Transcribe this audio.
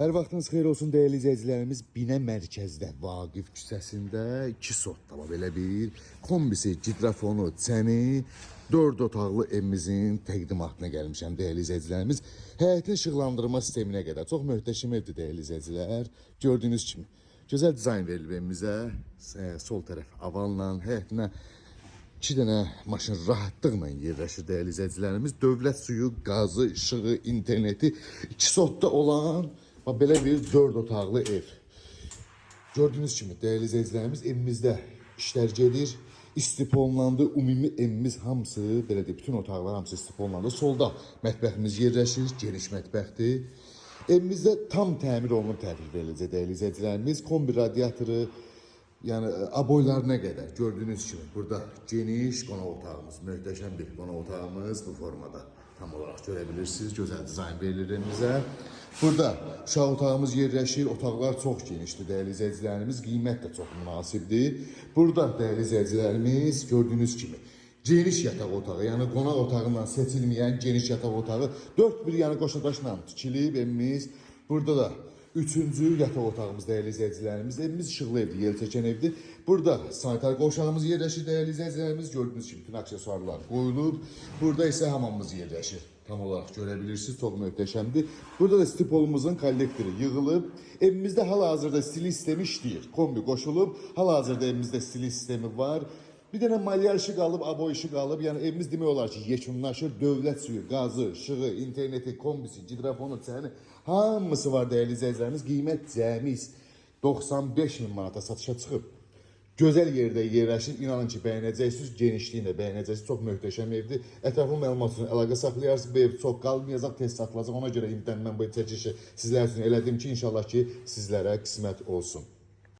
Hər vaxtınız xeyir olsun değerli izləyicilərimiz. Binə mərkəzdə, Vaqif küçəsində 2 sotda belə bir kombisi, gidrafonu, çəni, 4 otaqlı evimizin təqdimatına gəlmişəm değerli izləyicilərimiz. Həyətin işıqlandırma sisteminə qədər çox möhtəşəm evdir değerli izləyicilər. Gördüyünüz kimi gözəl dizayn verilib evimizə. Sol tərəf avalla, həyətinə 2 dənə maşın rahatlıqla yerləşir değerli izləyicilərimiz. Dövlət suyu, qazı, işığı, interneti 2 sotda olan belə bir 4 otaqlı ev. Gördüyünüz kimi değerli izləyicilərimiz evimizdə işlər gedir. İstiponlandı. Ümumi evimiz hamısı belə deyib, bütün otaqlar hamısı istiponlandı. Solda mətbəximiz yerləşir, geniş mətbəxdir. Evimizdə tam təmir olunub təhvil veriləcək değerli izləyicilərimiz. Kombi radiatoru, yəni aboylarına qədər gördüyünüz kimi burada geniş qonaq otağımız, möhtəşəm bir qonaq otağımız bu formada tam olarak görebilirsiniz. Gözəl dizayn verilir evimizə. Burada uşaq otağımız yerləşir. Otaqlar çox genişdir değerli izləyicilərimiz. Qiymət də çox münasibdir. Burada değerli izləyicilərimiz gördüyünüz kimi geniş yataq otağı, yəni qonaq otağından seçilməyən geniş yataq otağı 4 bir yəni qoşadaşla tikilib evimiz. Burada da 3-cü yataq otağımız değerli izləyicilərimiz. Evimiz işıqlı evdir, yel çəkən evdir. Burada sanitar qovşağımız yerləşir değerli izləyicilərimiz. Gördüyünüz kimi bütün aksesuarlar qoyulub. Burada isə hamamımız yerləşir. Tam olarak görebilirsiniz. Çok möhtəşəmdir. Burada da stipolumuzun kollektoru yığılıb. Evimizdə hal-hazırda stil sistemi işləyir. Kombi qoşulub. Hal-hazırda evimizdə stil sistemi var. Bir dənə malyar işi qalıb, abo işi qalıb. Yəni evimiz demək olar ki, yekunlaşır. Dövlət suyu, qazı, işığı, interneti, kombisi, gidrafonu, çəni hamısı var değerli izləyicilərimiz. Qiymət cəmiz 95 min manata satışa çıxıb. Gözəl yerdə yerləşir. İnanın ki, bəyənəcəksiniz. Genişliyini də bəyənəcəksiniz. Çox möhtəşəm evdir. Ətraflı məlumat üçün əlaqə saxlayarsınız. Bu ev çox qalmayacaq, tez satılacaq. Ona görə imdən mən bu çəkilişi sizlər üçün elədim ki, inşallah ki, sizlərə qismət olsun.